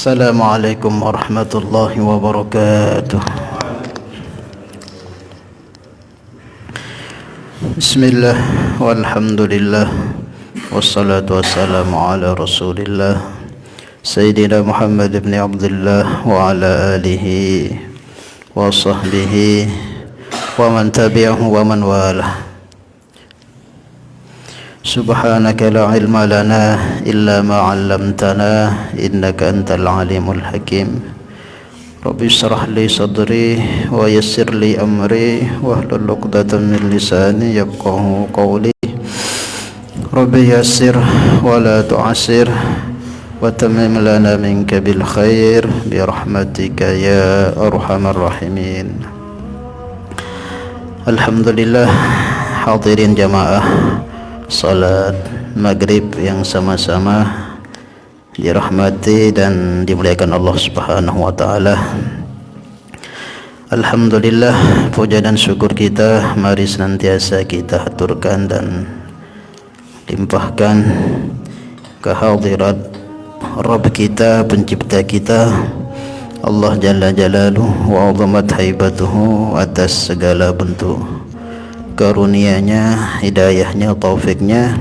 Assalamualaikum warahmatullahi wabarakatuh. Bismillah walhamdulillah wassalatu wassalamu ala rasulillah Sayyidina Muhammad ibn Abdullah wa ala alihi wa sahbihi wa man tabi'ahu wa man walah. Subhanaka la ilma lana illa ma 'allamtana innaka antal alimul hakim. Rabbi shrah li sadri wa yassir li amri wahlul 'uqdatam min lisani yafqahu qawli. Rabbi yassir wa la tu'assir wa tammim lana minka bil khair bi rahmatika ya arhamar rahimin. Alhamdulillah, hadirin jamaah salat maghrib yang sama-sama dirahmati dan dimuliakan Allah Subhanahu wa taala. Alhamdulillah, puja dan syukur kita mari senantiasa kita haturkan dan limpahkan kehadirat Rabb kita, pencipta kita, Allah Jalla Jalaluhu wa 'azamat haibatuhu, atas segala bentuk karunia-Nya, hidayahnya, taufiknya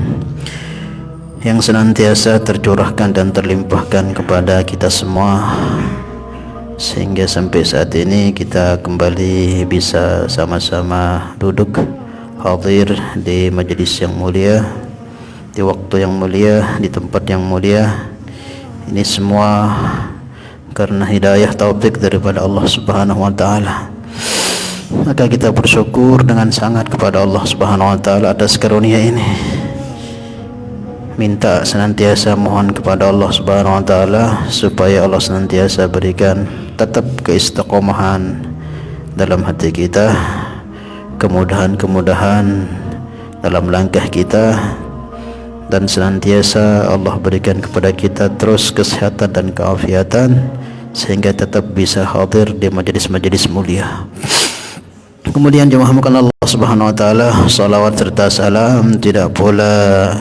yang senantiasa tercurahkan dan terlimpahkan kepada kita semua, sehingga sampai saat ini kita kembali bisa sama-sama duduk hadir di majelis yang mulia, di waktu yang mulia, di tempat yang mulia. Ini semua karena hidayah taufik daripada Allah Subhanahu wa taala. Maka kita bersyukur dengan sangat kepada Allah Subhanahu wa taala atas karunia ini. Minta senantiasa mohon kepada Allah Subhanahu wa taala supaya Allah senantiasa berikan tetap keistiqomahan dalam hati kita, kemudahan-kemudahan dalam langkah kita, dan senantiasa Allah berikan kepada kita terus kesehatan dan keafiatan sehingga tetap bisa hadir di majelis-majelis mulia. Kemudian jemaahkan Allah Subhanahu wa taala salawat serta salam tidak pula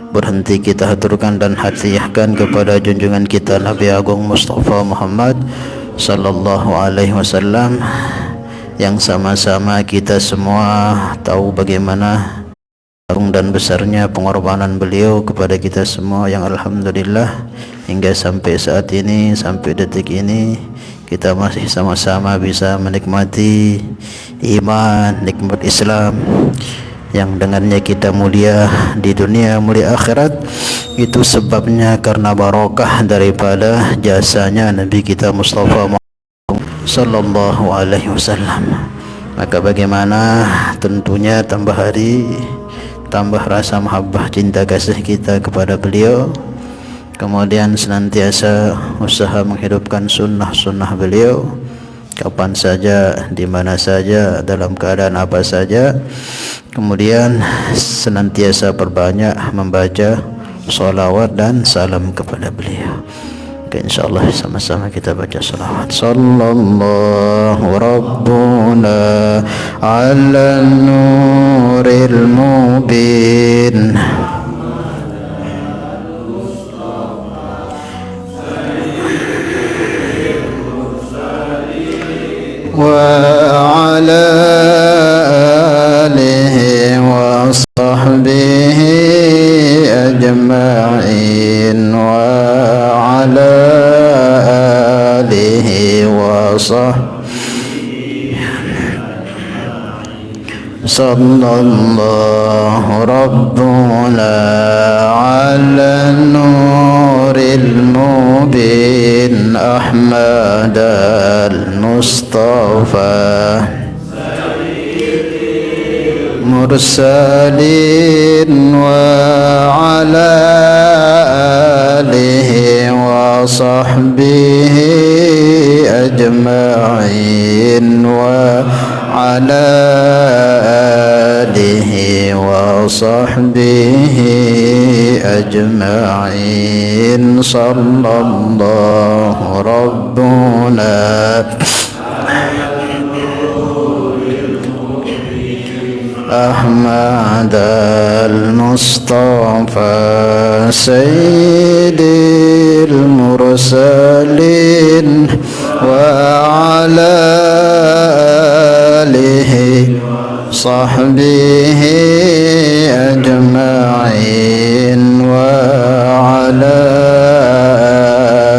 berhenti kita haturkan dan hadiahkan kepada junjungan kita Nabi Agung Mustafa Muhammad sallallahu alaihi wasallam, yang sama-sama kita semua tahu bagaimana agung dan besarnya pengorbanan beliau kepada kita semua, yang alhamdulillah hingga sampai saat ini, sampai detik ini kita masih sama-sama bisa menikmati iman, nikmat Islam yang dengannya kita mulia di dunia, mulia akhirat. Itu sebabnya karena barokah daripada jasanya Nabi kita Mustafa sallallahu alaihi wasallam. Maka bagaimana tentunya tambah hari tambah rasa mahabbah cinta kasih kita kepada beliau, kemudian senantiasa usaha menghidupkan sunnah-sunnah beliau kapan saja, di mana saja, dalam keadaan apa saja. Kemudian senantiasa perbanyak membaca salawat dan salam kepada beliau. Oke, insyaallah sama-sama kita baca salawat. Sallallahu rabbuna ala nuril mubin wa ala alihi wa sahbihi ajma'in wa ala alihi wa sahbihi. Sallallahu rabbuna ala nuril mubin Ahmad al-Mustafa mursalin wa ala وصحبه أجمعين وعلى آله وصحبه أجمعين صلى الله ربنا أحمد المصطفى سيد المرسلين وعلى آله صحبه أجمعين وعلى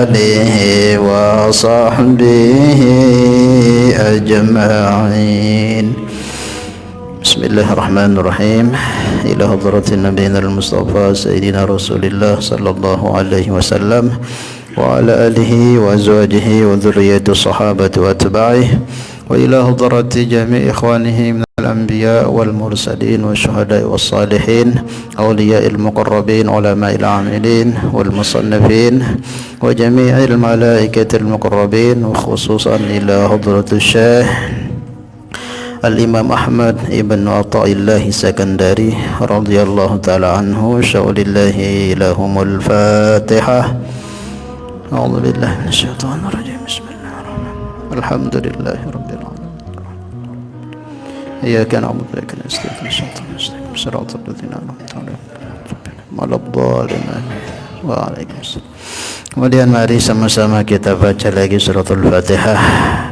آله وصحبه أجمعين. Bismillahirrahmanirrahim. Ila hadratin nabiyina al-Mustafa Sayyidina Rasulillah sallallahu alaihi wasallam wa ala alihi wa azwajihi wa dhurriyyati sahabati wa atba'ihi wa ila hadrati jami' ikhwanihi min al-anbiya wal mursalin wa syuhada'i was salihin awliya'il muqarrabin ulama'il amilin wal musannifin wa jami'il malaikatil muqarrabin wa khususan ila hadratis syekh Al-Imam Ahmad Ibn Atta'illah Sakandari radhiyallahu ta'ala anhu. Syaulillahi lahumul Fatihah. A'udzu billahi minasyaitonir rajim. Bismillahirrahmanirrahim. Alhamdulillahi rabbil alamin. Iyyaka na'budu wa iyyaka nasta'in. Shiratal ladzina an'amta 'alaihim ghairil dhalin. Waalaikumsalam. Kemudian mari sama-sama kita baca lagi suratul Fatihah.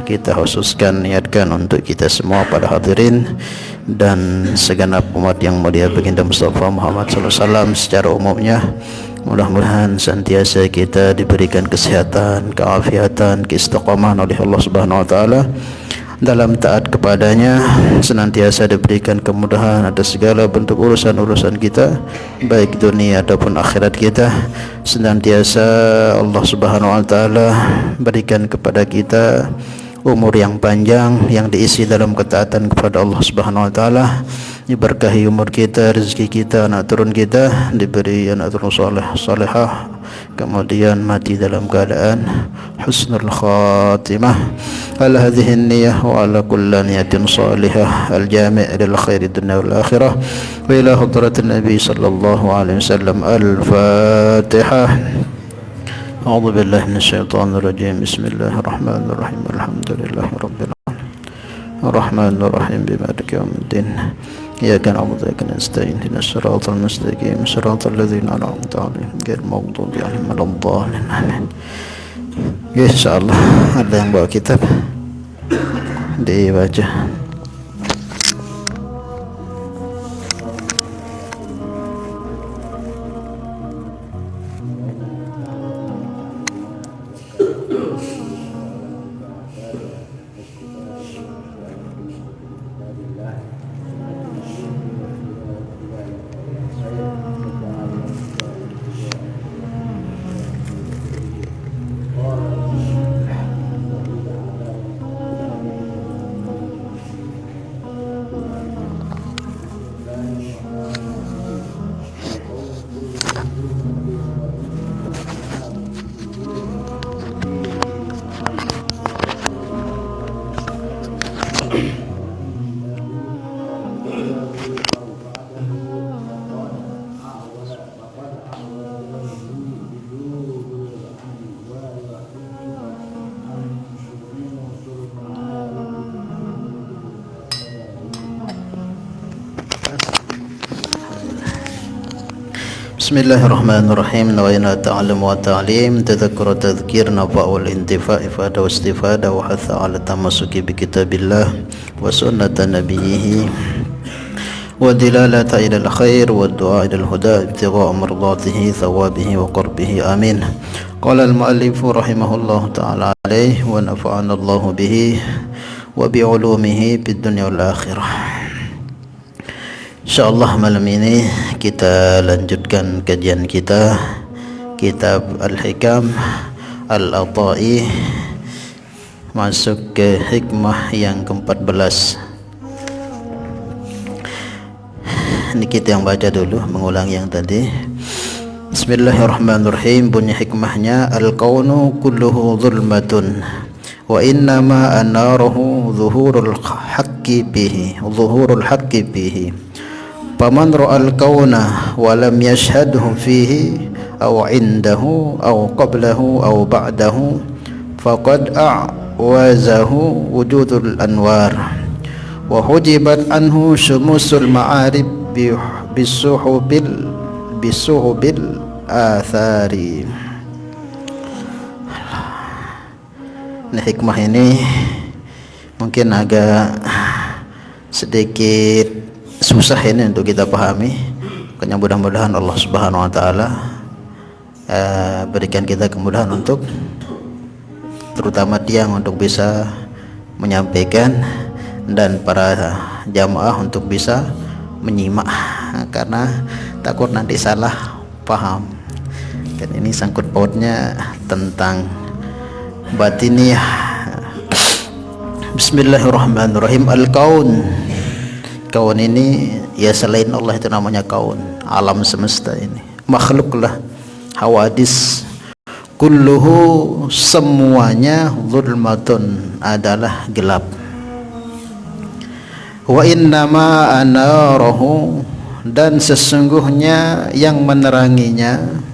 Kita khususkan niatkan untuk kita semua pada hadirin dan segenap umat yang mulia baginda Mustafa Muhammad SAW secara umumnya. Mudah-mudahan senantiasa kita diberikan kesehatan, keafiatan, keistiqamahan oleh Allah Subhanahu wa taala dalam taat kepadanya, senantiasa diberikan kemudahan atas segala bentuk urusan-urusan kita baik dunia ataupun akhirat kita. Senantiasa Allah Subhanahu wa taala berikan kepada kita umur yang panjang yang diisi dalam ketaatan kepada Allah Subhanahu wa taala. Diberkahi umur kita, rezeki kita, anak turun kita diberi anak turun saleh salehah, kemudian mati dalam keadaan husnul khatimah. Ala hadhihi niyyah wa ala kulli niyatin salihah al-jami' lil khairi dunya wal akhirah wa ila hadratin nabi sallallahu alaihi wasallam. Al-Fatihah. A'udzu billahi minasyaitonir rajim. Bismillahirrahmanirrahim. Alhamdulillahi rabbil alamin. Arrahmanir rahim. Maliki yaumiddin. Iyyaka na'budu wa iyyaka nasta'in. Ihdinas siratal mustaqim. Siratal ladzina an'amta 'alaihim ghairil maghdubi 'alaihim waladdallin. Amin. Insyaallah ada yang bawa kitab dibaca. Bismillahirrahmanirrahim. Nawaina ta'allum wa ta'lim, tadhakkur wa tadhkir, nafa' wal intifa', ifada wa istifada, wa hatha 'ala tamassuki bi kitabillah wa sunnati nabiyhi wa dilalata ila al-khair wa du'a ila al-huda ibtigha'a mardatihi thawabihi wa qurbihi. Amin. Qala al-muallif rahimahullahu ta'ala alayhi wa nafa'ana Allah bihi wa bi 'ulumihi fid dunya wal akhirah. InsyaAllah malam ini kita lanjutkan kajian kita kitab Al-Hikam Al-Ata'i, masuk ke hikmah yang ke-14. Ini kita yang baca dulu, mengulang yang tadi. Bismillahirrahmanirrahim. Bunyi hikmahnya, al-kaunu kulluhu zulmatun wa innama anaruhu zuhurul haqqi bihi faman ra'al kauna wa lam yashhadhu fihi aw indahu aw qablahu aw ba'dahu faqad a'wazahu wujudul anwar wa hujibat anhu syumusul ma'arib bisuhubil athari. Nah, hikmah ini mungkin agak sedikit susah ini untuk kita pahami. Makanya mudah-mudahan Allah Subhanahu wa taala berikan kita kemudahan untuk, terutama tiang, untuk bisa menyampaikan, dan para jamaah untuk bisa menyimak, karena takut nanti salah paham. Dan ini sangkut pautnya tentang batiniah. Bismillahirrahmanirrahim. Al-kaun, kaun ini ya selain Allah itu namanya kaun, alam semesta ini, makhluklah, hawadis, kulluhu semuanya, zulmatun adalah gelap, wa innama anarahu dan sesungguhnya yang meneranginya,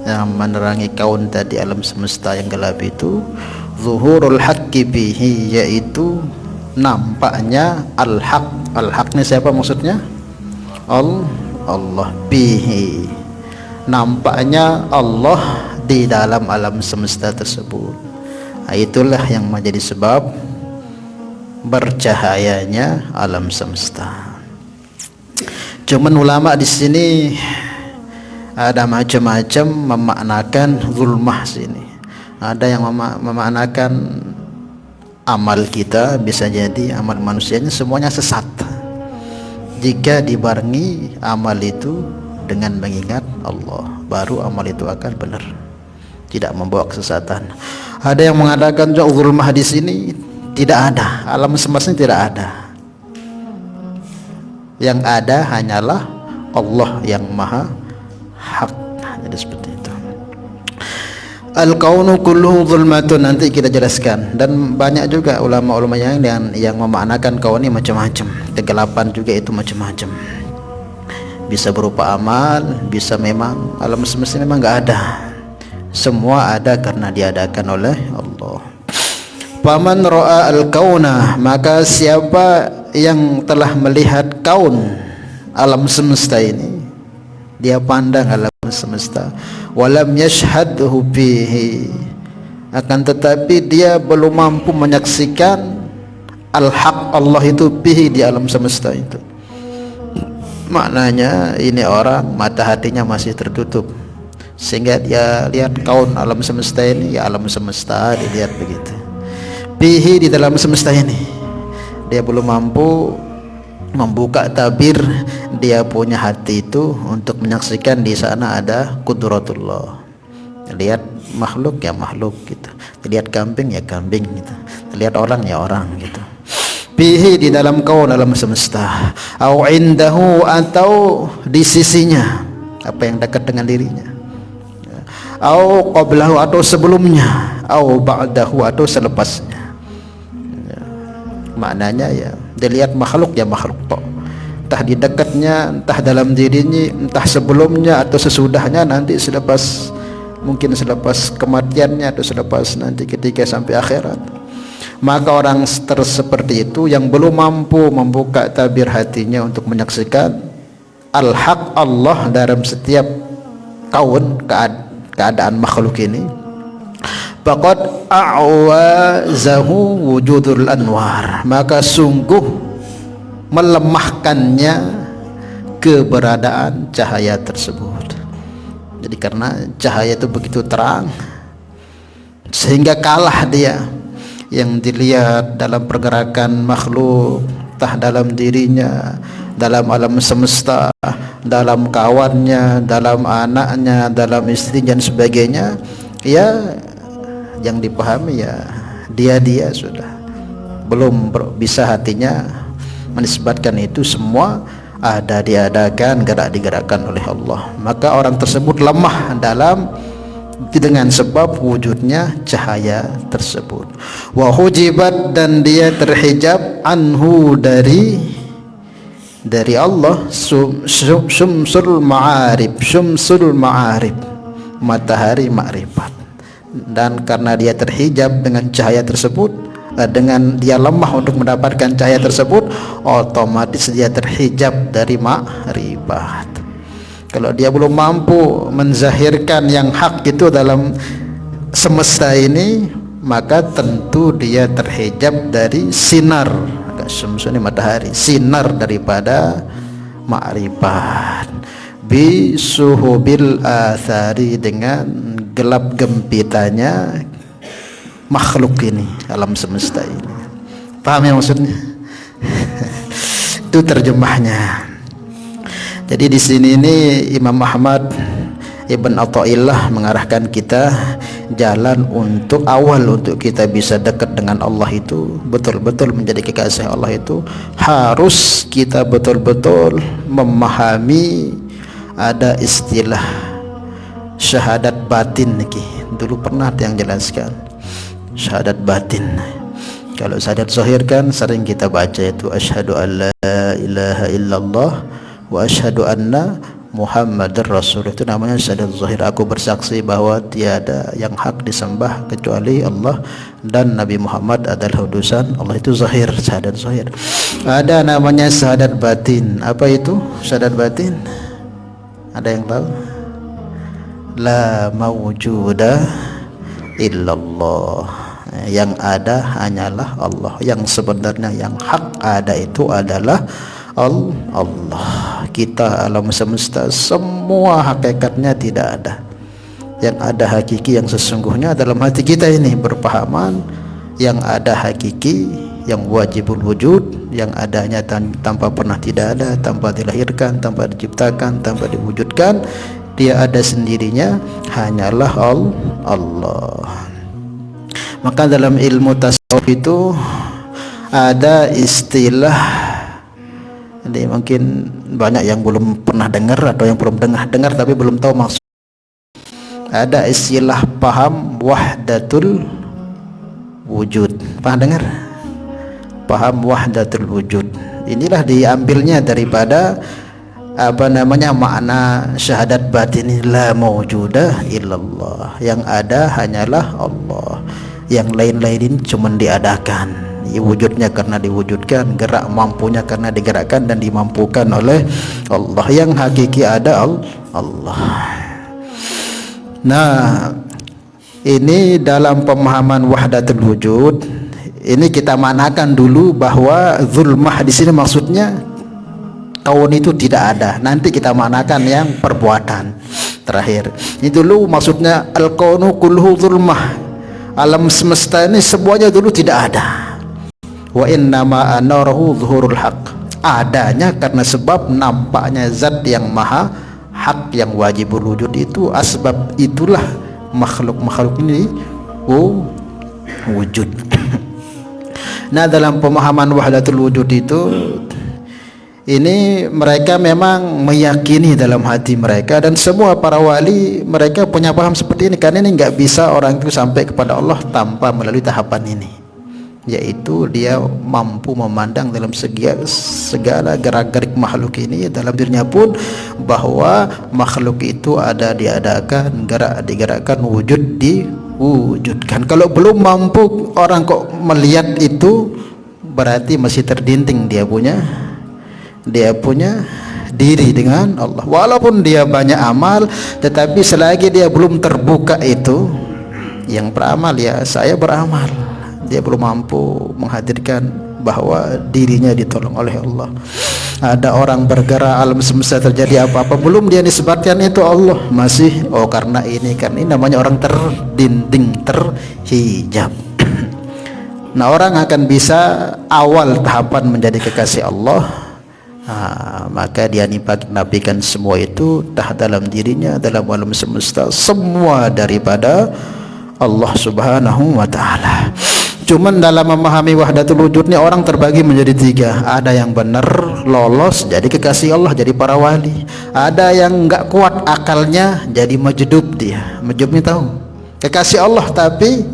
yang menerangi kaun tadi, alam semesta yang gelap itu, zuhurul haqqi bihi, yaitu nampaknya al-haq. Al-haq ini siapa maksudnya? Allah, bihi, nampaknya Allah di dalam alam semesta tersebut. Nah, itulah yang menjadi sebab bercahayanya alam semesta. Cuman ulama di sini ada macam-macam memaknakan zulmah sini. Ada yang memaknakan amal kita, bisa jadi amal manusianya semuanya sesat jika dibarengi amal itu dengan mengingat Allah, baru amal itu akan benar, tidak membawa kesesatan. Ada yang mengatakan zulmah di sini tidak ada, alam semesta ini tidak ada, yang ada hanyalah Allah yang maha hak. Jadi seperti itu. Al-kaunu kulluhu zulmatun, nanti kita jelaskan. Dan banyak juga ulama-ulama yang memaknakan kaun ini macam-macam. Kegelapan juga itu macam-macam, bisa berupa amal, bisa memang alam semesta memang enggak ada. Semua ada karena diadakan oleh Allah. Faman ra'a al-kauna, maka siapa yang telah melihat kaun, alam semesta ini, dia pandang alam semesta, walam yashhadhu bihi, akan tetapi dia belum mampu menyaksikan al-haq Allah itu bihi, di alam semesta itu. Maknanya ini orang mata hatinya masih tertutup, sehingga dia lihat kaun alam semesta ini, ya alam semesta dilihat begitu, bihi, di dalam semesta ini. Dia belum mampu membuka tabir dia punya hati itu untuk menyaksikan di sana ada kudratullah. Lihat makhluk ya makhluk gitu, lihat kambing ya kambing gitu, lihat orang ya orang gitu. Bihi, di dalam kaun alam semesta, au indahu, atau di sisinya, apa yang dekat dengan dirinya, au qablahu, atau sebelumnya, au ba'dahu, atau selepasnya. Maknanya ya dilihat makhluk ya makhluk tok, entah di dekatnya, entah dalam dirinya, entah sebelumnya atau sesudahnya, nanti selepas, mungkin selepas kematiannya atau selepas nanti ketika sampai akhirat. Maka orang seperti itu yang belum mampu membuka tabir hatinya untuk menyaksikan al-haq Allah dalam setiap kaun, keadaan makhluk ini, faqad a'wazahu wujudul anwar, maka sungguh melemahkannya keberadaan cahaya tersebut. Jadi karena cahaya itu begitu terang, sehingga kalah dia. Yang dilihat dalam pergerakan makhluk, entah dalam dirinya, dalam alam semesta, dalam kawannya, dalam anaknya, dalam istri dan sebagainya, ya yang dipahami ya dia sudah belum bisa hatinya menisbatkan itu semua ada diadakan, gerak digerakkan oleh Allah, maka orang tersebut lemah dengan sebab wujudnya cahaya tersebut. Wa hujibat, dan dia terhijab anhu dari Allah syumsul ma'arib, matahari makrifat. Dan karena dia terhijab dengan cahaya tersebut, dengan dia lemah untuk mendapatkan cahaya tersebut, otomatis dia terhijab dari makrifat. Kalau dia belum mampu menzahirkan yang hak itu dalam semesta ini, maka tentu dia terhijab dari sinar, ini matahari, sinar daripada makrifat. Bi suhubil athari, dengan gelap gempitanya makhluk ini, alam semesta ini. Paham ya maksudnya? Itu terjemahnya. Jadi di sini ini Imam Ahmad Ibn Athaillah mengarahkan kita jalan untuk kita bisa dekat dengan Allah itu, betul-betul menjadi kekasih Allah itu, harus kita betul-betul memahami ada istilah syahadat batin nih. Dulu pernah yang jelaskan syahadat batin. Kalau syahadat zahir kan sering kita baca itu asyhadu alla ilaha illallah wa asyhadu anna Muhammadar Rasul, itu namanya syahadat zahir. Aku bersaksi bahwa tiada yang hak disembah kecuali Allah dan Nabi Muhammad adalah utusan Allah. Itu zahir, syahadat zahir. Ada namanya syahadat batin. Apa itu syahadat batin? Ada yang tahu? La mawjuda illallah, yang ada hanyalah Allah, yang sebenarnya yang hak ada itu adalah Allah. Kita alam semesta semua hakikatnya tidak ada. Yang ada hakiki yang sesungguhnya dalam hati kita ini, berpahaman yang ada hakiki, yang wajibul wujud, yang adanya tanpa pernah tidak ada, tanpa dilahirkan, tanpa diciptakan, tanpa diwujudkan, dia ada sendirinya, hanyalah Allah. Maka dalam ilmu tasawuf itu ada istilah, jadi mungkin banyak yang belum pernah dengar atau yang belum dengar tapi belum tahu maksud. Ada istilah paham wahdatul wujud. Pernah dengar? Paham wahdatul wujud. Inilah diambilnya daripada makna syahadat batin, la mawjuda illallah, yang ada hanyalah Allah, yang lain-lain cuma diadakan. Wujudnya karena diwujudkan, gerak mampunya karena digerakkan dan dimampukan oleh Allah. Yang hakiki ada Allah. Nah, ini dalam pemahaman wahdatul wujud ini kita manakan dulu bahwa zulmah di sini maksudnya kaun itu tidak ada. Nanti kita manakan yang perbuatan terakhir. Ini dulu maksudnya al-kaunu kulluhu zulmah. Alam semesta ini semuanya dulu tidak ada. Wa innama anarahu zuhurul haq, adanya karena sebab nampaknya zat yang maha hak, yang wajibul wujud itu. Asbab itulah makhluk-makhluk ini wujud. Nah, dalam pemahaman wahdatul wujud itu, ini mereka memang meyakini dalam hati mereka, dan semua para wali mereka punya paham seperti ini. Karena ini nggak bisa orang itu sampai kepada Allah tanpa melalui tahapan ini, yaitu dia mampu memandang dalam segala gerak-gerik makhluk ini, dalam dirinya pun bahwa makhluk itu ada diadakan, gerak digerakkan, wujud diwujudkan. Kalau belum mampu orang kok melihat itu, berarti masih terdinding dia punya diri dengan Allah. Walaupun dia banyak amal, tetapi selagi dia belum terbuka itu, yang beramal ya saya beramal, dia belum mampu menghadirkan bahwa dirinya ditolong oleh Allah. Ada orang bergerak, alam semesta terjadi apa-apa, belum dia disebutkan itu Allah, masih karena ini namanya orang terdinding, terhijab. Nah, orang akan bisa awal tahapan menjadi kekasih Allah, maka dia nafikan semua itu dalam dirinya, dalam alam semesta, semua daripada Allah Subhanahu wa ta'ala. Cuman dalam memahami wahdatul wujud ini orang terbagi menjadi tiga. Ada yang benar lolos jadi kekasih Allah, jadi para wali. Ada yang enggak kuat akalnya, jadi majdub dia. Majdub ini tahu? Kekasih Allah tapi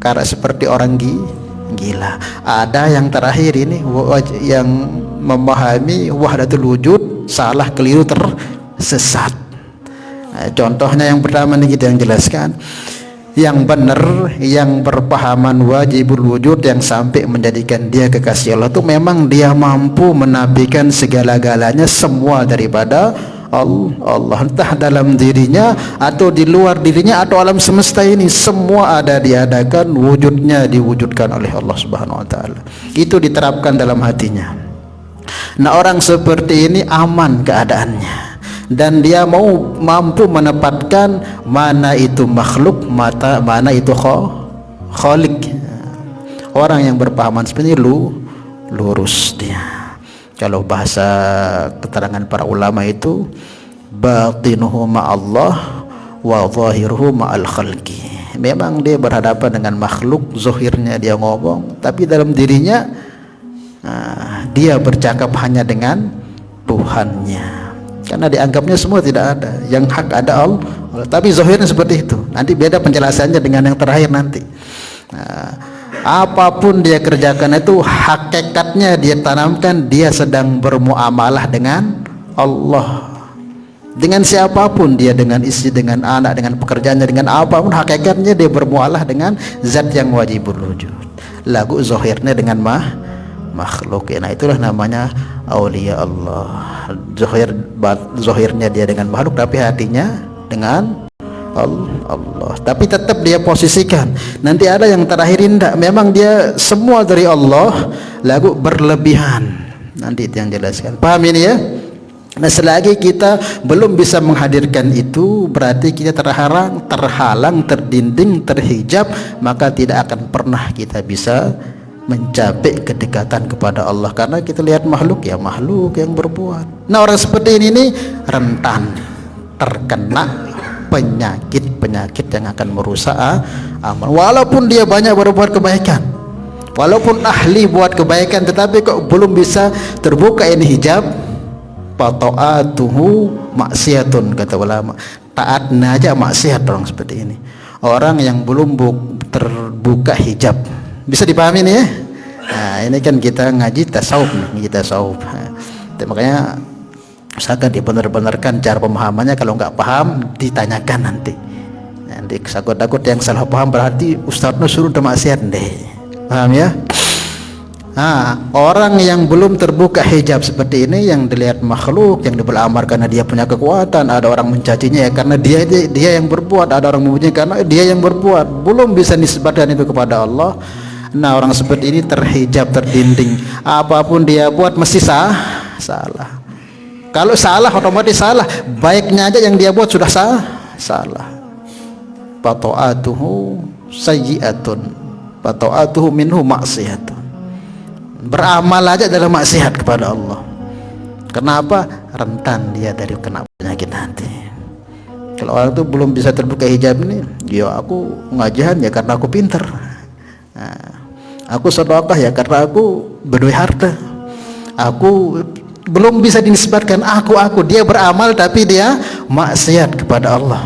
karena seperti orang gila. Ada yang terakhir ini yang memahami wahdatul wujud salah, keliru, tersesat. Nah, contohnya yang pertama nih kita yang jelaskan. Yang benar, yang berpahaman wajibul wujud, yang sampai menjadikan dia kekasih Allah itu memang dia mampu menafikan segala-galanya, semua daripada Allah, entah dalam dirinya atau di luar dirinya atau alam semesta ini, semua ada diadakan, wujudnya diwujudkan oleh Allah Subhanahu wa taala. Itu diterapkan dalam hatinya. Nah, orang seperti ini aman keadaannya, dan dia mampu menempatkan mana itu makhluk, mana itu khalik. Orang yang berpahaman seperti ini lurus dia. Kalau bahasa keterangan para ulama itu batinuhu ma'allah wa zahiruhu ma'al khalqi. Memang dia berhadapan dengan makhluk, zahirnya dia ngomong, tapi dalam dirinya dia bercakap hanya dengan Tuhannya. Karena dianggapnya semua tidak ada, yang hak ada Allah, tapi zahirnya seperti itu. Nanti beda penjelasannya dengan yang terakhir nanti. Apapun dia kerjakan itu hakikatnya dia tanamkan, dia sedang bermuamalah dengan Allah. Dengan siapapun dia, dengan istri, dengan anak, dengan pekerjaannya, dengan apapun, hakikatnya dia bermuamalah dengan zat yang wajibul wujud. Lagu zahirnya dengan makhluk. Nah, itulah namanya aulia Allah. Zahirnya dia dengan makhluk, tapi hatinya dengan Allah. Tapi tetap dia posisikan. Nanti ada yang terakhir indah, memang dia semua dari Allah, lagu berlebihan. Nanti itu yang jelaskan. Paham ini ya? Nah, selagi kita belum bisa menghadirkan itu, berarti kita terhalang, terdinding, terhijab, maka tidak akan pernah kita bisa mencapai kedekatan kepada Allah. Karena kita lihat makhluk, ya makhluk yang berbuat. Nah, orang seperti ini nih rentan terkena penyakit yang akan merusak amal. Walaupun dia banyak berbuat kebaikan, walaupun ahli buat kebaikan, tetapi kok belum bisa terbuka ini hijab. Fata'atuhu maksiatun, kata ulama. Taatnya aja maksiat orang seperti ini. Orang yang belum terbuka hijab. Bisa dipahami nih ya? Nah, ini kan kita ngaji tasawuf nih, tasawuf. Makanya usahakan dibenar-benarkan cara pemahamannya. Kalau nggak paham ditanyakan nanti takut-takut yang salah paham berarti ustadznya suruh maksiat deh. Paham ya? Nah, orang yang belum terbuka hijab seperti ini, yang dilihat makhluk, yang dibelamar karena dia punya kekuatan, ada orang mencacinya ya karena dia yang berbuat, ada orang memuji karena dia yang berbuat, belum bisa nisbatkan itu kepada Allah. Nah, orang seperti ini terhijab, terdinding, apapun dia buat mesti salah. Kalau salah otomatis salah, baiknya aja yang dia buat sudah salah. Fata'atuhu sayyi'atun, fata'atuhu minhu maksiyatun. Beramal aja dalam maksiat kepada Allah. Kenapa? Rentan dia dari kena penyakit hati. Kalau orang itu belum bisa terbuka hijab ini, ya aku ngajian ya karena aku pinter, aku sedekah ya karena aku berduit harta, aku belum bisa dinisbatkan aku. Dia beramal tapi dia maksiat kepada Allah.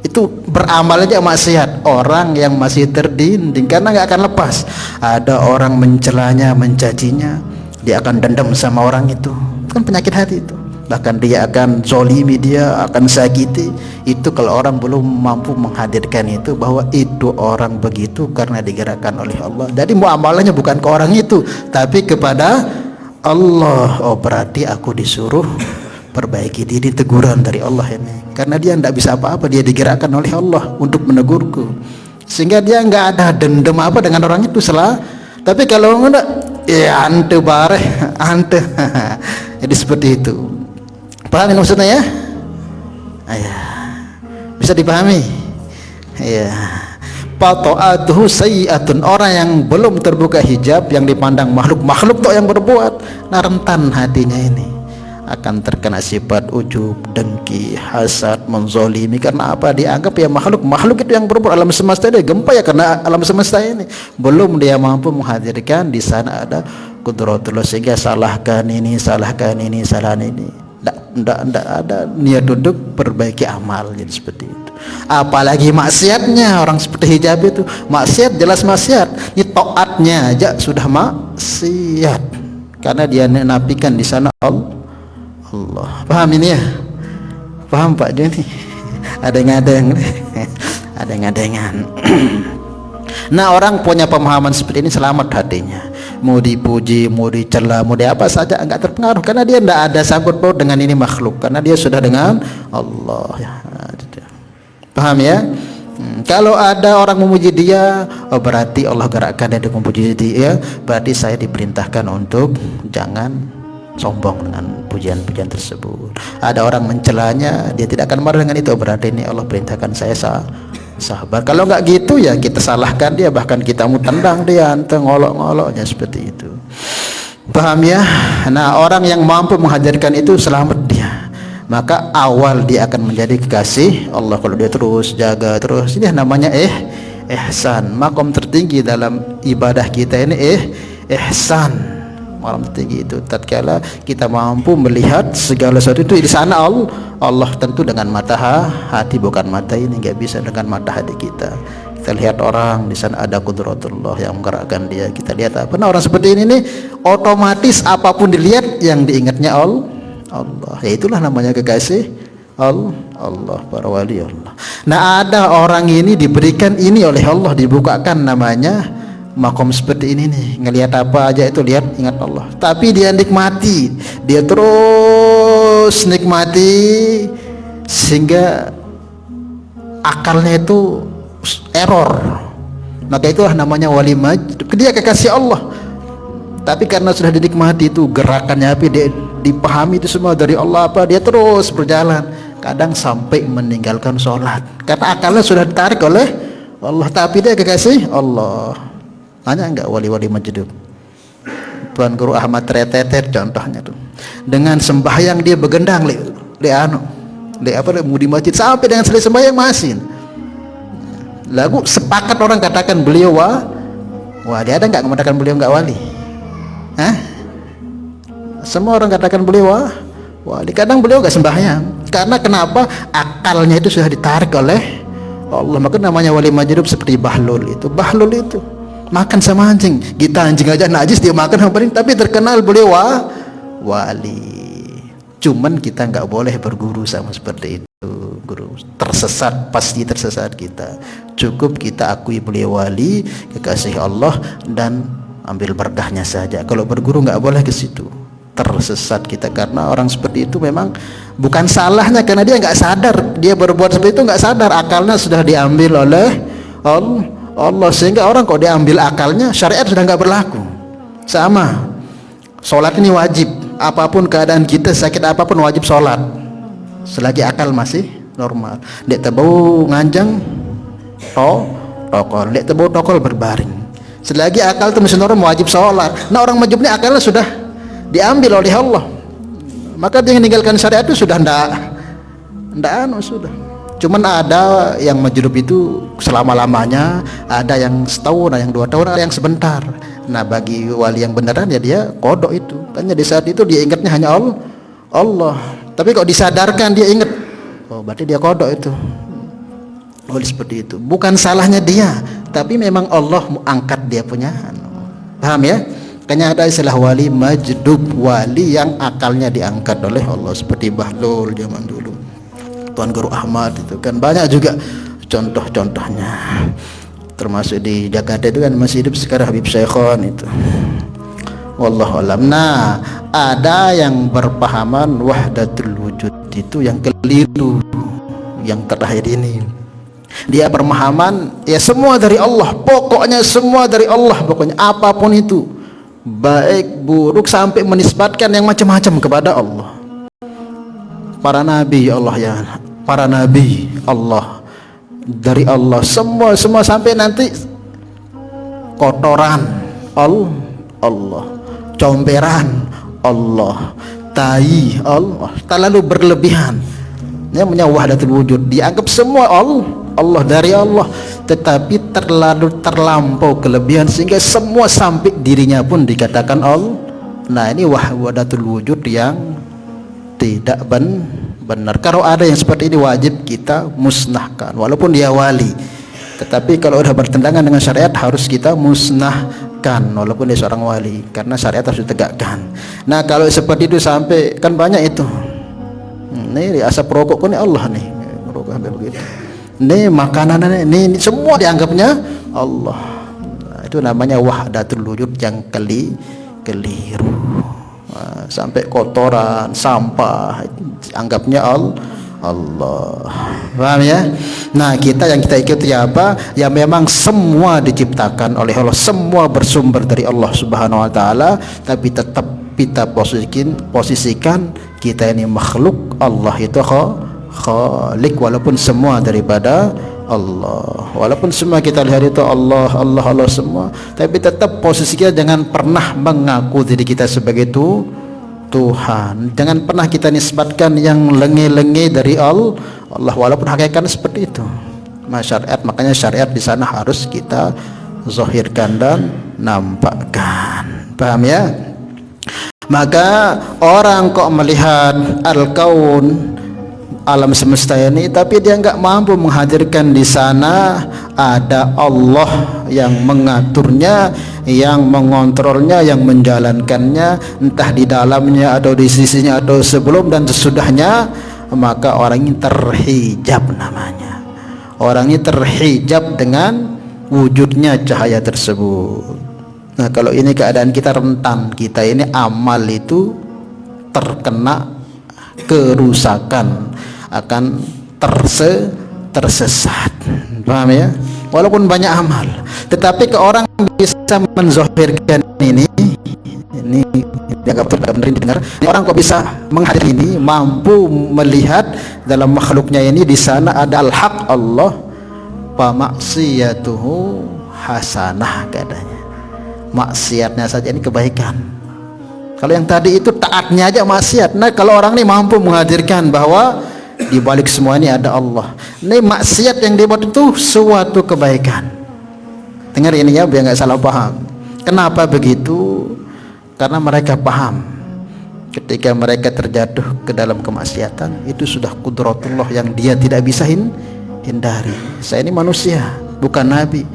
Itu beramal aja maksiat. Orang yang masih terdinding karena nggak akan lepas. Ada orang mencelanya, mencacinya, dia akan dendam sama orang itu. Kan penyakit hati itu. Bahkan dia akan zolimi, dia akan sakiti. Itu kalau orang belum mampu menghadirkan itu, bahwa itu orang begitu karena digerakkan oleh Allah. Jadi muamalahnya bukan ke orang itu, tapi kepada Allah. Oh, berarti aku disuruh perbaiki diri, teguran dari Allah ini, karena dia tidak bisa apa-apa, dia digerakkan oleh Allah untuk menegurku, sehingga dia nggak ada dendam apa dengan orang itu salah. Tapi kalau enggak, ya ante bareh ante jadi seperti itu. Paham ini maksudnya ya? Bisa dipahami ya. Fata'atuhu sayyi'atun, orang yang belum terbuka hijab, yang dipandang makhluk tuh yang berbuat, nah rentan hatinya ini. akan terkena sifat ujub, dengki, hasad, menzolimi. Karena apa? Dianggap ya makhluk itu yang berbuat. Alam semesta ini gempa ya karena alam semesta ini belum dia mampu menghadirkan di sana ada qudratullah, sehingga salahkan ini, salahkan ini, salahan ini. Tidak ada niat untuk perbaiki amal, jadi seperti itu. Apalagi maksiatnya, orang seperti hijab itu maksiat, jelas maksiat. Ini taatnya aja sudah maksiat karena dia menafikan di sana Allah. Paham ini ya? Paham Pak Joni? Ada ngadeng, ada ngadengan. Nah, orang punya pemahaman seperti ini selamat hatinya. Mau dipuji, mau dicela, mau di apa saja enggak terpengaruh karena dia tidak ada sangkut paut dengan ini makhluk, karena dia sudah dengan Allah ya. Paham ya? Kalau ada orang memuji dia, oh berarti Allah gerakkan dia untuk memuji dia, berarti saya diperintahkan untuk jangan sombong dengan pujian-pujian tersebut. Ada orang mencelanya, dia tidak akan marah dengan itu, berarti ini Allah perintahkan saya sabar. Kalau nggak gitu ya kita salahkan dia, bahkan kita mau tendang dia, ngolok-ngoloknya seperti itu. Paham ya? Nah, orang yang mampu menghadirkan itu selamat dia. Maka awal dia akan menjadi kekasih Allah kalau dia terus jaga terus. Ini namanya ihsan. Makom tertinggi dalam ibadah kita ini ihsan. Makom tertinggi itu tatkala kita mampu melihat segala sesuatu itu di sana Allah tentu dengan mata hati, bukan mata ini, nggak bisa dengan mata hati kita. Kita lihat orang di sana ada qudratullah yang menggerakkan dia. Kita lihat apa? Nah, orang seperti ini nih otomatis apapun dilihat yang diingatnya Allah. Ya itulah namanya kekasih Allah, para wali Allah. Nah, ada orang ini diberikan ini oleh Allah, dibukakan namanya makom seperti ini nih, ngelihat apa aja itu lihat ingat Allah, tapi dia nikmati, dia terus nikmati sehingga akalnya itu error. Maka itulah namanya wali majd, dia kekasih Allah. Tapi karena sudah dinikmati itu gerakannya, apa dia dipahami itu semua dari Allah, apa dia terus berjalan, kadang sampai meninggalkan sholat karena akalnya sudah ditarik oleh Allah. Tapi dia kekasih Allah. Hanya enggak wali-wali majdub, Tuan Guru Ahmad Retetet contohnya tuh, dengan sembahyang dia begendang di masjid sampai dengan selesai sembahyang masih. Lalu sepakat orang katakan beliau wali. Ada enggak mengatakan beliau enggak wali? Semua orang katakan beliau wali. Kadang beliau enggak sembahyang. Karena kenapa? Akalnya itu sudah ditarik oleh Allah. Maka namanya wali majdub seperti Bahlul itu. Bahlul itu makan sama anjing. Kita anjing aja najis dia makan sama anjing, tapi terkenal beliau wali. Cuman kita enggak boleh berguru sama seperti itu. Guru tersesat, pasti tersesat kita. Cukup kita akui beliau wali, kekasih Allah, dan ambil berkahnya saja. Kalau berguru enggak boleh ke situ, tersesat kita. Karena orang seperti itu memang bukan salahnya, karena dia enggak sadar, dia berbuat seperti itu enggak sadar, akalnya sudah diambil oleh Allah. Sehingga orang kok diambil akalnya, syariat sudah enggak berlaku. Sama sholat ini wajib, apapun keadaan kita, sakit apapun wajib sholat selagi akal masih normal. Dek tebau nganjang tokol, dek tebau tokol berbaring, selagi akal itu masih normal wajib sholat. Nah, orang majdub ini akalnya sudah diambil oleh Allah, maka dia meninggalkan syariat itu sudah ndak sudah. Cuman ada yang majdub itu selama-lamanya, ada yang setahun, ada yang 2 tahun, ada yang sebentar. Nah, bagi wali yang beneran ya dia kodok itu. Tanya di saat itu dia ingatnya hanya Allah. Tapi kok disadarkan dia ingat, oh berarti dia kodok itu. Wali seperti itu. Bukan salahnya dia, tapi memang Allah angkat dia punya. Paham ya? Kayaknya ada istilah wali majdub, wali yang akalnya diangkat oleh Allah, seperti Bahlul zaman dulu, Tuan Guru Ahmad itu kan banyak juga contoh-contohnya. Termasuk di Jakarta itu kan masih hidup sekarang Habib Syekhon itu. Wallahu alam. Nah, ada yang berpahaman wahdatul wujud itu yang keliru, yang terakhir ini. Dia berpahaman ya semua dari Allah, pokoknya semua dari Allah, pokoknya apapun itu, baik buruk, sampai menisbatkan yang macam-macam kepada Allah. Para nabi Allah ya, para nabi Allah, dari Allah semua sampai nanti kotoran Allah, comberan Allah, menyertai Allah, terlalu berlebihan. Namanya wahdatul wujud, dianggap semua Allah dari Allah, tetapi terlalu terlampau kelebihan sehingga semua sampai dirinya pun dikatakan Allah. Nah, ini wahdatul wujud yang tidak benar. Kalau ada yang seperti ini wajib kita musnahkan, walaupun dia wali. Tetapi kalau sudah bertentangan dengan syariat harus kita musnahkan walaupun dia seorang wali, karena syariat harus ditegakkan. Nah, kalau seperti itu sampai kan banyak itu. Ini asap rokok ini Allah nih, rokok sampai begitu. Ini makanan ini semua dianggapnya Allah. Nah, itu namanya wahdatul wujud yang keliru. Nah, sampai kotoran, sampah anggapnya Allah. Paham ya? Nah, yang kita ikuti apa? Ya memang semua diciptakan oleh Allah, semua bersumber dari Allah Subhanahu wa taala, tapi tetap kita posisikan kita ini makhluk, Allah itu khalik, walaupun semua daripada Allah. Walaupun semua kita lihat itu Allah semua, tapi tetap posisi kita jangan pernah mengaku diri kita sebagai Tuhan. Jangan pernah kita nisbatkan yang lengi-lengi dari Allah, walaupun hakikatnya seperti itu. Makanya syariat di sana harus kita zahirkan dan nampakkan. Paham ya? Maka orang kok melihat al-kaun, alam semesta ini, tapi dia nggak mampu menghadirkan di sana ada Allah yang mengaturnya, yang mengontrolnya, yang menjalankannya, entah di dalamnya atau di sisinya atau sebelum dan sesudahnya, maka orang ini terhijab namanya. Orang ini terhijab dengan wujudnya cahaya tersebut. Nah, kalau ini keadaan kita rentan, kita ini amal itu terkena kerusakan, akan tersesat. Paham ya? Walaupun banyak amal, tetapi ke orang bisa menzahirkan ini dianggap tidak benar didengar. Orang kok bisa menghadir ini, mampu melihat dalam makhluknya ini di sana ada al-haq Allah, fa maksiyatuhu hasanah katanya. Maksiatnya saja ini kebaikan. Kalau yang tadi itu taatnya aja maksiat. Nah, kalau orang ini mampu menghadirkan bahwa di balik semua ini ada Allah, ini maksiat yang dibuat itu suatu kebaikan. Dengar ini ya, biar nggak salah paham. Kenapa begitu? Karena mereka paham ketika mereka terjatuh ke dalam kemaksiatan itu sudah qudratullah yang dia tidak bisa hindari. Saya ini manusia, bukan nabi.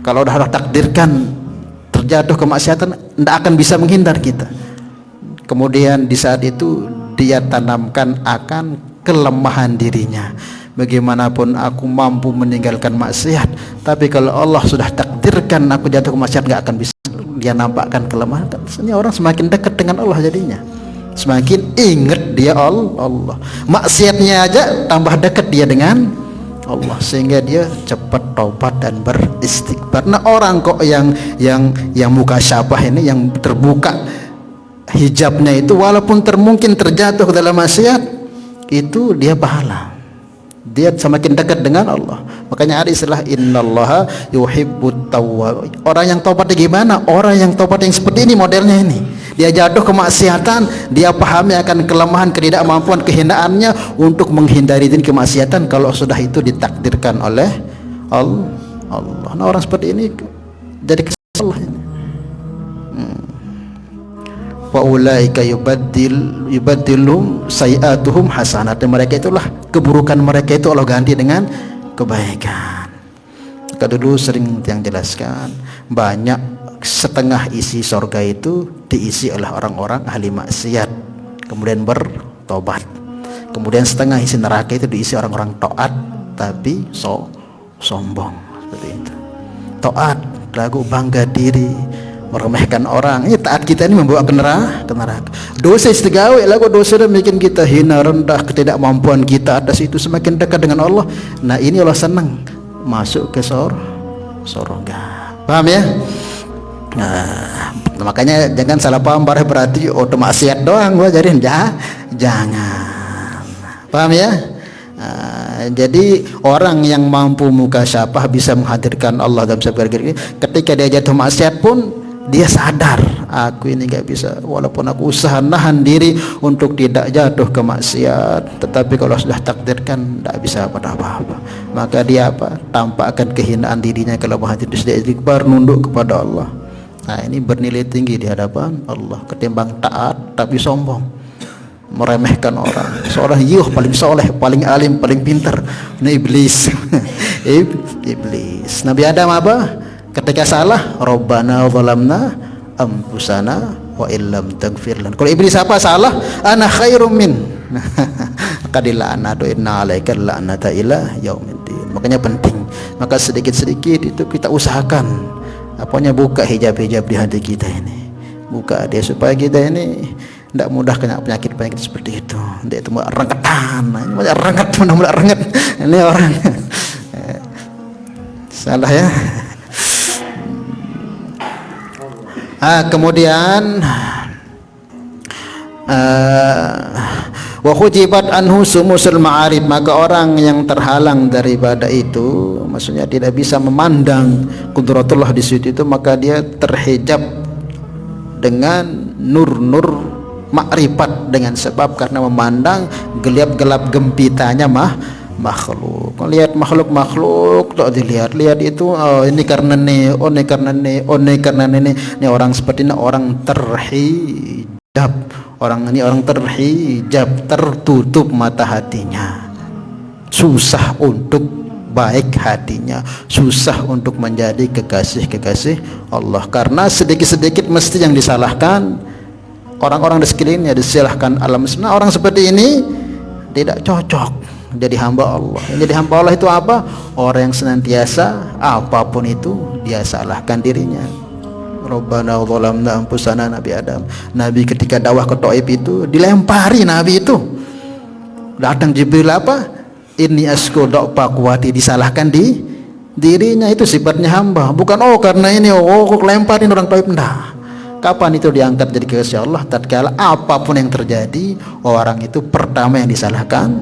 Kalau sudah takdirkan terjatuh kemaksiatan, tidak akan bisa menghindar kita. Kemudian di saat itu dia tanamkan akan kelemahan dirinya. Bagaimanapun aku mampu meninggalkan maksiat, tapi kalau Allah sudah takdirkan aku jatuh ke maksiat, nggak akan bisa. Dia nampakkan kelemahan. Ini orang semakin dekat dengan Allah jadinya, semakin ingat dia Allah. Maksiatnya aja tambah dekat dia dengan Allah, sehingga dia cepat taubat dan beristighfar. Nah, orang kok yang muka syabah ini, yang terbuka hijabnya itu, walaupun mungkin terjatuh ke dalam maksiat, itu dia pahala, dia semakin dekat dengan Allah. Makanya ada istilah innallaha yuhibbut tawwab. Orang yang taubat gimana? Orang yang taubat yang seperti ini modelnya ini. Dia jatuh kemaksiatan, dia pahami akan kelemahan, ketidakmampuan, kehindaannya untuk menghindari kemaksiatan kalau sudah itu ditakdirkan oleh Allah. Nah, orang seperti ini jadi kesalahan. Wa ulaika yubaddilhum sayiatuhum hasanat. Mereka itulah keburukan mereka itu Allah ganti dengan kebaikan. Kita dulu sering yang jelaskan, banyak setengah isi surga itu diisi oleh orang-orang ahli maksiat kemudian bertobat. Kemudian setengah isi neraka itu diisi orang-orang taat tapi sombong seperti itu. Taat, ragu, bangga diri, meremehkan orang. Ini taat kita ini membawa ke neraka. Dosa istigawe lagu dosa dan bikin kita hina, rendah, ketidakmampuan kita atas itu semakin dekat dengan Allah. Nah, ini Allah senang masuk ke surga. Paham ya? Nah, makanya jangan salah paham, berarti maksiat doang gua jadiin. Jangan. Paham ya? Jadi orang yang mampu muka syafah bisa menghadirkan Allah dalam sebagai ketika dia jatuh maksiat pun dia sadar aku ini gak bisa, walaupun aku usaha nahan diri untuk tidak jatuh ke maksiat, tetapi kalau sudah takdirkan tidak bisa apa-apa, maka dia tampakkan kehinaan dirinya, kelemahan diri, dia istighfar, nunduk kepada Allah. Nah, ini bernilai tinggi di hadapan Allah ketimbang taat tapi sombong, meremehkan orang, seorang paling soleh, paling alim, paling pintar. Ini iblis. Iblis. Nabi Adam ketika salah, Rabbana zalamna anfusana wa illam taghfir lana. Kalau iblis salah, ana khairum min. Maka dila'natu inna alaika la'nata ila yaumiddin. Makanya penting, maka sedikit-sedikit itu kita usahakan buka hijab-hijab di hati kita ini, buka dia supaya kita ini tidak mudah kena penyakit-penyakit seperti itu. Dia itu rengketan, ini rengket, mana rengket ini orang. Salah ya. Kemudian wa hujibat anhu sumusul ma'arif, maka orang yang terhalang daripada itu, maksudnya tidak bisa memandang kudratullah di situ itu, maka dia terhijab dengan nur-nur makrifat, dengan sebab karena memandang gelap-gelap gempitanya makhluk. Lihat makhluk tak dilihat itu, ini karena ini, ini karena ini, ini karena ini orang seperti ini orang terhijab, orang terhijab, tertutup mata hatinya, susah untuk baik hatinya, susah untuk menjadi kekasih Allah, karena sedikit-sedikit mesti yang disalahkan orang-orang di sekelilingnya, disilahkan alam semesta. Orang seperti ini tidak cocok jadi hamba Allah. Yang jadi hamba Allah itu orang yang senantiasa apapun itu dia salahkan dirinya. Rabbana zalamna anfusana, Nabi Adam. Nabi ketika dakwah ke Taif itu dilempari, Nabi itu datang Jibril ini asku do'pa kuwati, disalahkan di dirinya. Itu sifatnya hamba, bukan karena ini kok lemparin orang Taif. Enggak. Kapan itu diangkat jadi kekasih Allah? Tatkala apapun yang terjadi, orang itu pertama yang disalahkan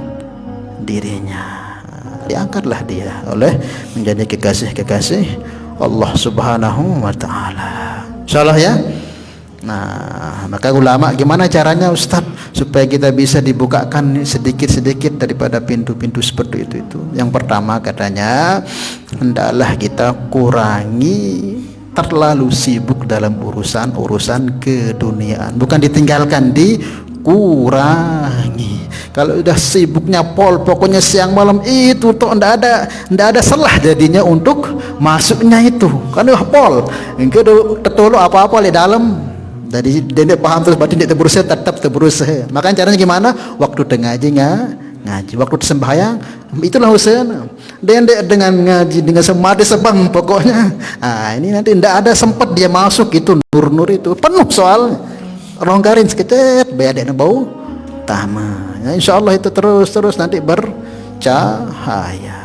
dirinya. Diangkatlah dia oleh menjadi kekasih Allah Subhanahu wa ta'ala. Insyaallah ya. Nah, maka ulama gimana caranya Ustaz supaya kita bisa dibukakan sedikit-sedikit daripada pintu-pintu seperti itu. Yang pertama katanya, hendaklah kita kurangi terlalu sibuk dalam urusan keduniaan, bukan ditinggalkan, dikurangi. Kalau udah sibuknya pokoknya siang malam itu tuh ndak ada salah jadinya untuk masuknya itu, kan pol engke tertolong apa-apa di dalam. Jadi dia paham terus, berarti dia berusaha, tetap berusaha. Makanya caranya gimana? Waktu ngaji, waktu sembahyang, itulah usaha. Dan dengan ngaji, dengan semadi sebang pokoknya. Ini nanti tidak ada sempat dia masuk itu nur itu penuh soal ronggarin seketet, beda bau tama. Ya, insya Allah itu terus nanti bercahaya.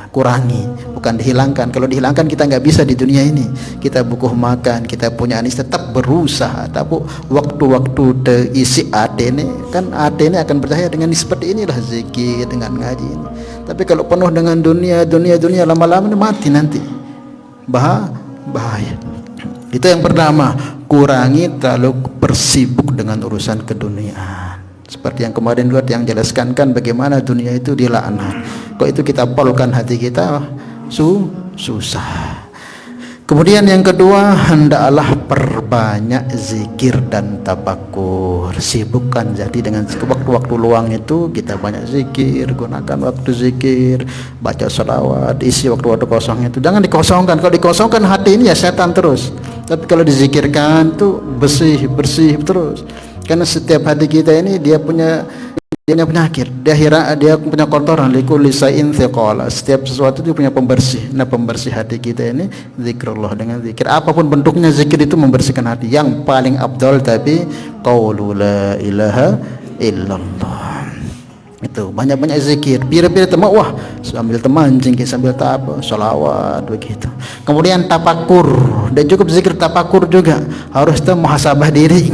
Kurangi, bukan dihilangkan. Kalau dihilangkan kita nggak bisa di dunia ini. Kita bukuh makan, kita punya anis, tetap berusaha. Tapi waktu-waktu terisi hati ini, kan hati ini akan bercahaya dengan seperti inilah zikir, dengan ngaji ini. Tapi kalau penuh dengan dunia lama-lama mati nanti. Bahaya. Itu yang pertama, kurangi terlalu bersibuk dengan urusan keduniaan. Seperti yang kemarin yang jelaskan kan bagaimana dunia itu dilaknat. Kok itu kita polkan hati kita susah. Kemudian yang kedua, hendaklah perbanyak zikir dan tafakur. Sibukkan jadi dengan waktu-waktu luang itu kita banyak zikir, gunakan waktu zikir, baca sholawat, isi waktu-waktu kosong itu. Jangan dikosongkan. Kalau dikosongkan hati ini ya setan terus. Tapi kalau dizikirkan tuh bersih terus. Karena setiap hati kita ini dia punya penyakit, dia punya kotoran. Likulli shay'in thiqala, setiap sesuatu itu punya pembersih. Nah, pembersih hati kita ini zikrullah. Dengan zikir apapun bentuknya, zikir itu membersihkan hati. Yang paling afdal tapi qaulu la ilaha illallah. Itu banyak-banyak zikir, biar-biar teman, sambil mancing, sambil sholawat begitu. Kemudian tafakur, dan cukup zikir tafakur juga, harus muhasabah diri.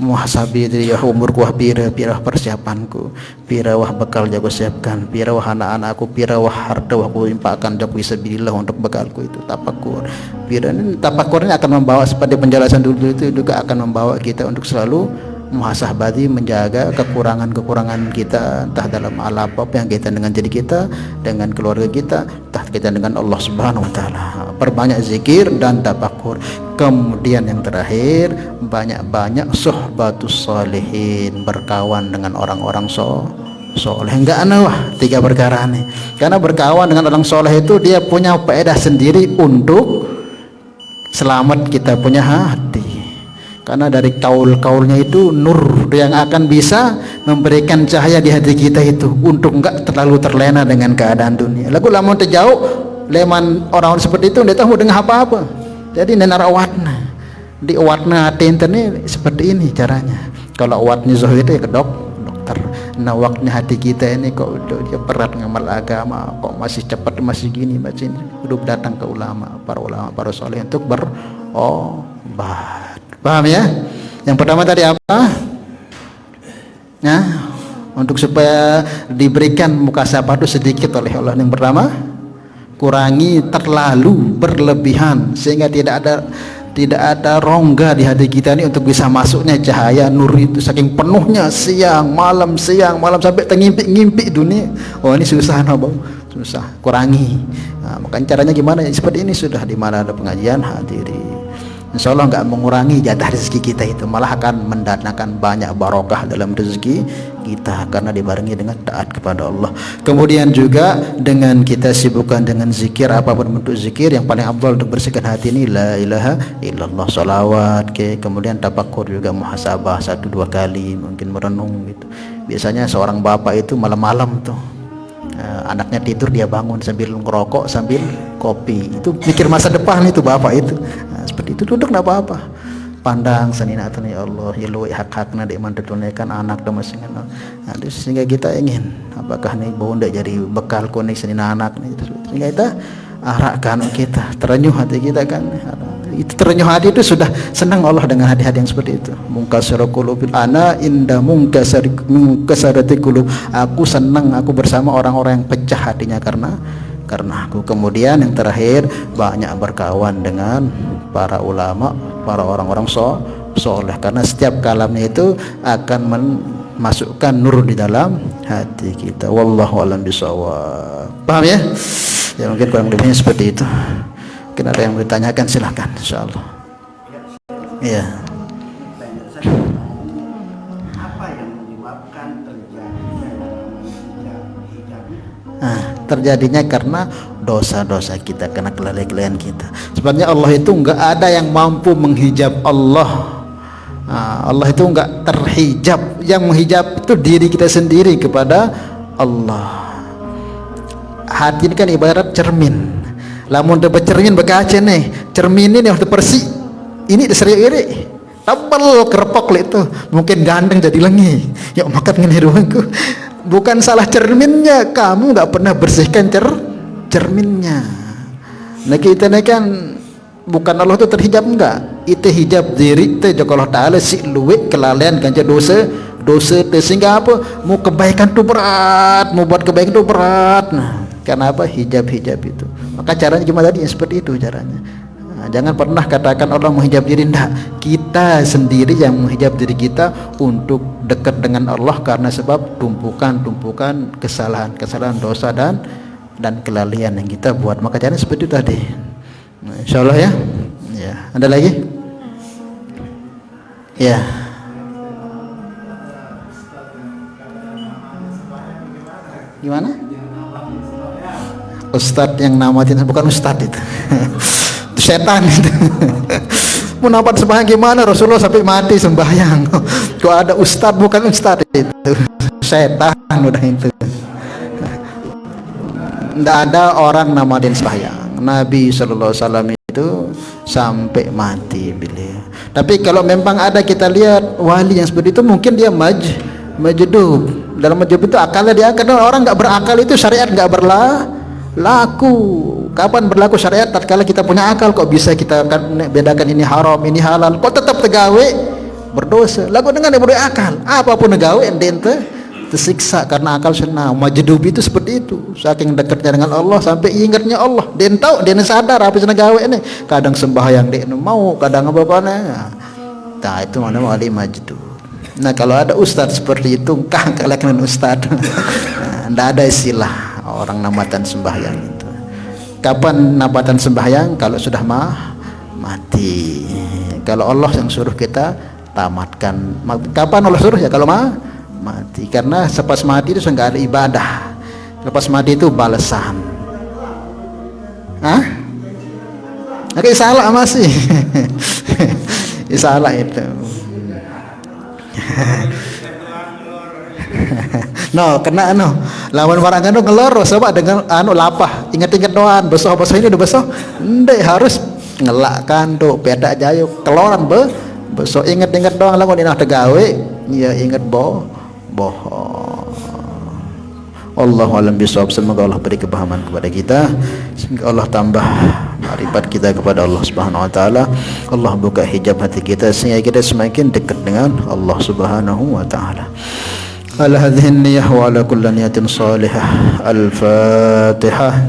muhasabi diri umurku wah pira persiapanku, pira wah bekal jago siapkan, pira wah anak-anakku, pira wah harta wah ku impakkan jago fisabilillah untuk bekalku. Itu tafakur. Pira ini tafakur ini akan membawa, seperti penjelasan dulu itu juga akan membawa kita untuk selalu muhasabati, menjaga kekurangan-kekurangan kita, entah dalam hal apa yang kaitan dengan diri kita, dengan keluarga kita, entah kaitan dengan Allah Subhanahu wa taala. Perbanyak zikir dan tafakur. Kemudian yang terakhir, banyak-banyak suhbatus sholihin, berkawan dengan orang-orang soleh. Enggak wah, 3 perkara nih. Karena berkawan dengan orang soleh itu dia punya faedah sendiri untuk selamat kita punya hati. Karena dari kaul-kaulnya itu nur yang akan bisa memberikan cahaya di hati kita itu untuk enggak terlalu terlena dengan keadaan dunia. Lagu lamun terjauh leman orang seperti itu tidak tahu dengan apa-apa. Jadi nenara warna di warna hati ini seperti ini caranya. Kalau watnya zahir itu ya ke dokter. Nah waktunya hati kita ini kok dia berat ngamal agama, kok masih cepat, masih gini, masih ini. Udah datang ke ulama, para soleh untuk berobat. Paham ya? Yang pertama tadi apa? Nah, untuk supaya diberikan mukasabah itu sedikit oleh Allah. Yang pertama, kurangi terlalu berlebihan sehingga tidak ada rongga di hati kita ini untuk bisa masuknya cahaya nur itu saking penuhnya siang malam sampai tengimpi-ngimpi dunia. Oh ini susah Bang. Susah. Kurangi. Nah, makanya caranya gimana? Seperti ini sudah di mana ada pengajian hadiri. Insya Allah nggak mengurangi jatah rezeki kita itu, malah akan mendatangkan banyak barokah dalam rezeki kita karena dibarengi dengan taat kepada Allah. Kemudian juga dengan kita sibukkan dengan zikir, apapun bentuk zikir yang paling afdal untuk bersihkan hati ini la ilaha illallah, salawat, kemudian tafakur juga muhasabah 1-2 kali, mungkin merenung gitu. Biasanya seorang bapak itu malam-malam tuh anaknya tidur dia bangun sambil ngerokok sambil kopi, itu mikir masa depan itu bapak itu. Nah, seperti itu duduk enggak apa-apa, pandang saninatan ya Allah ya luwe hak-hakna dek man tunaikan anak dan masing nah, sehingga kita ingin apakah nih bonda jadi bekal kuning sanina anak nih, sehingga kita arahkan kita terenyuh hati kita kan. Itu terenyuh hati itu sudah senang Allah dengan hati-hati yang seperti itu. Mungkasara qulubil ana inda mungkasarati qulub, aku senang, aku bersama orang-orang yang pecah hatinya karena aku. Kemudian yang terakhir, banyak berkawan dengan para ulama, para orang-orang soleh, karena setiap kalamnya itu akan memasukkan nur di dalam hati kita. Wallahu a'lam bishawab. Paham ya? Ya mungkin kurang lebihnya seperti itu. Mungkin ada yang ditanyakan, silahkan insyaallah. Iya. Apa yang menyebabkan terjadinya karena dosa-dosa kita, karena kelalaian kita. Sebenarnya Allah itu enggak ada yang mampu menghijab Allah. Allah itu enggak terhijab. Yang menghijab itu diri kita sendiri kepada Allah. Hati ini kan ibarat cermin. Lamun dapat cermin berkaca nih, cermin ini udah bersih, ini diseri iri tabel kerepok itu mungkin gandeng jadi lengi. Yuk makan ngene ruangku. Bukan salah cerminnya, kamu nggak pernah bersihkan cerminnya. Nah kita ini kan bukan Allah itu terhijab, enggak, itu hijab diri itu Allah Ta'ala si luwe kelalaian ganjar dosa itu, sehingga apa, mau kebaikan itu berat, mau buat kebaikan itu berat. Nah karena apa? Hijab itu. Maka caranya gimana tadi? Seperti itu caranya. Nah, jangan pernah katakan Allah menghijab diri, enggak, kita sendiri yang menghijab diri kita untuk dekat dengan Allah karena sebab tumpukan kesalahan dosa dan kelalaian yang kita buat. Maka caranya seperti itu tadi. Nah, insyaallah ya. Ya, ada lagi? Ya. Gimana? Ustadz yang namatin, bukan ustadz itu. Setan itu. Mau nampak sembahyang gimana? Rasulullah sampai mati sembahyang. Kok ada ustadz, bukan ustadz itu. Setan udah itu. Tidak ada orang namatin sembahyang. Nabi SAW itu sampai mati beliau. Tapi kalau memang ada kita lihat wali yang seperti itu, mungkin dia majdub. Dalam majdub itu akalnya dia, karena orang nggak berakal itu syariat nggak berlaku. Kapan berlaku syariat? Tatkala kita punya akal. Kok bisa kita bedakan ini haram, ini halal, kok tetap tegawe berdosa. Lagu dengan yang akal, apapun gawe ente tersiksa karena akal senang. Majdubi itu seperti itu, saking dekatnya dengan Allah sampai ingatnya Allah. Dia tahu, dia sadar apa yang gawe ini. Kadang sembahyang dia mau, kadang apa-apanya. Nah itu mana wali majdub. Nah kalau ada ustadz seperti itu, kalian ustadz. Tidak ada istilah orang nambatan sembahyang itu. Kapan nambatan sembahyang? Kalau sudah mati. Kalau Allah yang suruh kita tamatkan. Kapan Allah suruh? Ya kalau mati. Karena selepas mati itu nggak ada ibadah. Lepas mati itu balasan. Oke, salah masih. Salah itu. Kena lawan barang anu ngelor coba dengan lapah. Ingat-ingat doan besok ini udah besok. Ndek harus ngelakkan tuh peda jayo keloran besok ingat-ingat doang lamun inah tegawe ya ingat bohong. Allahu a'lam bishawab. Semoga Allah beri kepahaman kepada kita, sehingga Allah tambah makrifat kita kepada Allah Subhanahu wa taala. Allah buka hijab hati kita sehingga kita semakin dekat dengan Allah Subhanahu wa taala. Ala hadhihi niyyah wa ala kulli niyatin salihah. Al-Fatihah.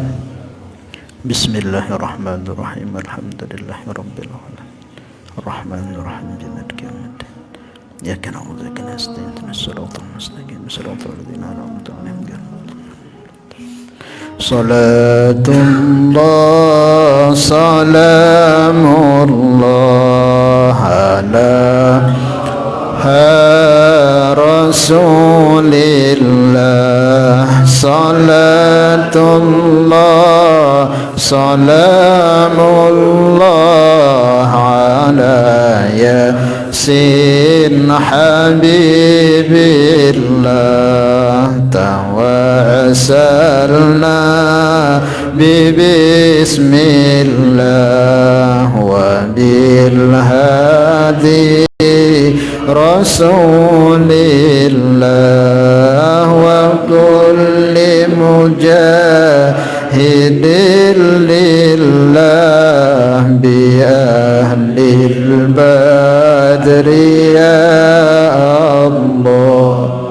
Bismillahirrahmanirrahim. Alhamdulillahirabbil alamin. Arrahmanirrahim. Maliki yaumiddin. Iyyaka na'budu wa iyyaka nasta'in. Ihdinas siratal mustaqim. Siratal ladzina an'amta 'alaihim. Salatullah salamullah ala Rasulillah. Salatullah salamullah ala Yasin Habibillah. Tawassalna bismillah wa bil hadi Rasulillah wa kulli mujahidin lillah bi ahlil badri ya Allah.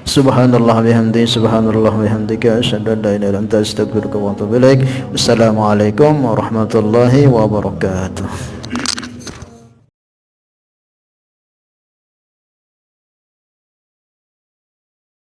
Subhanallah bihamdihi subhanallah bihamdika asyhadu an la ilaha illa anta astaghfiruka wa atubu ilaik. Wassalamualaikum warahmatullahi wabarakatuh.